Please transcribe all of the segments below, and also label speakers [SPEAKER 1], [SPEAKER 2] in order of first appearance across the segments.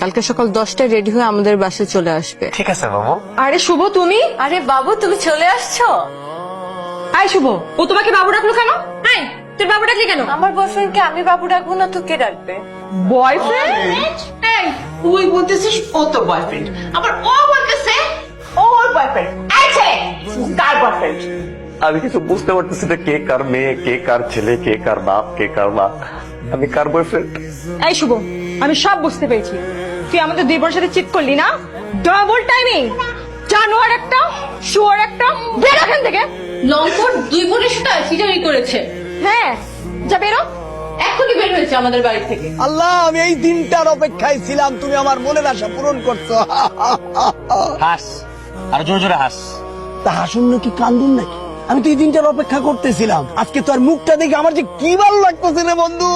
[SPEAKER 1] কালকে সকাল 10টায় রেডি হয়ে আমাদের বাসায় চলে আসবে।
[SPEAKER 2] ঠিক আছে বাবু।
[SPEAKER 3] আরে শুভ তুমি?
[SPEAKER 1] আরে বাবু তুমি চলে আসছো?
[SPEAKER 3] আয় শুভ, ও তোমাকে বাবু ডাকলো কেন? হ্যাঁ, তোর বাবু ডাকলি কেন?
[SPEAKER 1] আমার বয়ফ্রেন্ডকে আমি বাবু ডাকবো না তো কে ডাকবে?
[SPEAKER 3] বয়ফ্রেন্ড? এই তুই বলতেছিস ও তোর বয়ফ্রেন্ড, আবার ও বলতেছে ওর বয়ফ্রেন্ড। আছে কার বয়ফ্রেন্ড?
[SPEAKER 2] আমি কিছু বুঝতে পারতেছি না, কে কার মেয়ে, কে কার ছেলে, কে কার বাপ, কে কার মা, আমি কার বয়ফ্রেন্ড।
[SPEAKER 3] এই শুভ, আমি সব বুঝতে পেরেছি। তুই আমাদের দুই বোনের সাথে চিট করলি না? Double timing. জানোয়ার একটা, শুয়োর একটা, বের এখান থেকে।
[SPEAKER 1] লম্পট দুই বোনের সাথে চিটারি করেছে।
[SPEAKER 3] হ্যাঁ, যা বেরো।
[SPEAKER 1] এখনই বের হয়েছে আমাদের বাড়ি থেকে।
[SPEAKER 4] আল্লাহ, আমি এই দিনটার অপেক্ষায় ছিলাম, তুমি আমার মনের আশা পূরণ করছো।
[SPEAKER 2] হাস, আর জোরে জোরে হাস।
[SPEAKER 4] তা হাসুন নাকি কান্দুন নাকি, আমি তো এই দিনটার অপেক্ষা করতেছিলাম। আজকে তোর মুখটা দেখে আমার যে কি ভালো লাগতেছে রে বন্ধু।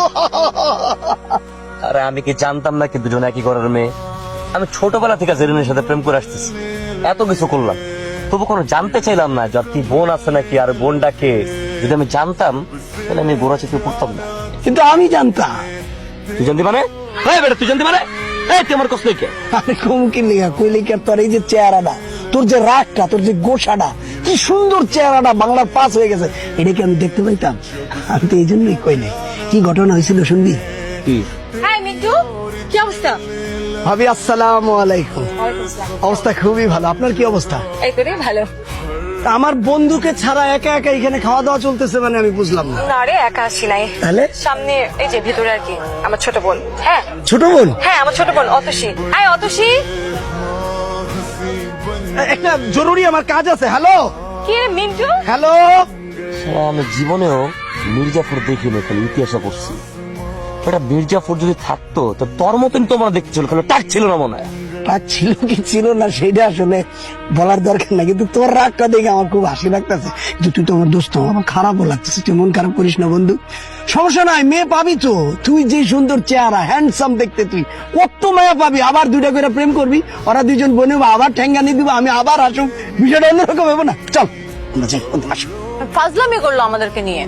[SPEAKER 2] আরে আমি কি জানতাম না কি দুজন একই ঘরের মেয়ে? আমি ছোটবেলা থেকে জেরিনের সাথে প্রেম করে আসতেছি, এত কিছু করলাম, তবু কোনো জানতে চাইলাম না যে কি বোন আছে নাকি, আর বোনটা কে। যদি আমি জানতাম তাহলে আমি গোড়া চেপে পড়তাম না।
[SPEAKER 4] কিন্তু আমি জানতাম।
[SPEAKER 2] তুই জানতি মানে? হ্যাঁ বেটা, তুই জানতি মানে? এই তুই আমার কষ্ট কে?
[SPEAKER 4] আরে কমকি লিখা কইলে কি আর তোর এই যে চেহারাটা, তোর যে রাগটা, তোর যে গোসাটা, কি সুন্দর চেহারাটা বাংলার পাস হয়ে গেছে, এটা কি আমি দেখতে পাইতাম? আমি তো এই জন্যই কই নাই। কি ঘটনা হয়েছিল শুনবি?
[SPEAKER 2] কি?
[SPEAKER 3] হাই মিন্টু, কি অবস্থা?
[SPEAKER 4] ভাবি আসসালামু আলাইকুম। অবস্থা খুবই ভালো, আপনার কি অবস্থা?
[SPEAKER 3] এই করে ভালো।
[SPEAKER 4] আমার বন্ধুকে ছাড়া একা একা এখানে খাওয়া দাওয়া চলতেছে, মানে আমি বুঝলাম না।
[SPEAKER 3] না রে, একা আসি নাই।
[SPEAKER 4] তাহলে
[SPEAKER 3] সামনে এই যে ভিতরে আর কি আমার ছোট বোন। হ্যাঁ
[SPEAKER 4] ছোট বোন,
[SPEAKER 3] হ্যাঁ, আমার ছোট বোন অতসী। আয় অতসী।
[SPEAKER 4] একটা জরুরি আমার কাজ আছে। হ্যালো
[SPEAKER 3] কি রে মিন্টু?
[SPEAKER 4] হ্যালো।
[SPEAKER 2] আমি জীবনেও মির্জাফর দেখিনি, খালি ইতিহাসে পড়ছি। এটা মির্জাফর যদি থাকতো তো তোর মতন তোমার দেখতে ছিল, খালি টাক ছিল না মনে হয়।
[SPEAKER 4] রাগ ছিল কি ছিল না সেটা আসলে বলার দরকার না, কিন্তু তোর রাগটা দেখে আমার খুব হাসি লাগতেছে। কিন্তু তুই তো আমার দোস্ত, আমার খারাপও লাগতেছে। তুই মন খারাপ করিস না বন্ধু, সমস্যা নাই, মেয়ে পাবি তো। তুই যে সুন্দর চেহারা, হ্যান্ডসাম দেখতে, তুই কত মেয়ে পাবি। আবার দুইটা করে প্রেম করবি, ওরা দুইজন বোনে আবার ঠেঙ্গানি দিব, আমি আবার আসুক, বিষয়টা অন্যরকম হবে না। চল আমরা যাই, আসো।
[SPEAKER 1] ফাজলামি করলো আমাদেরকে নিয়ে।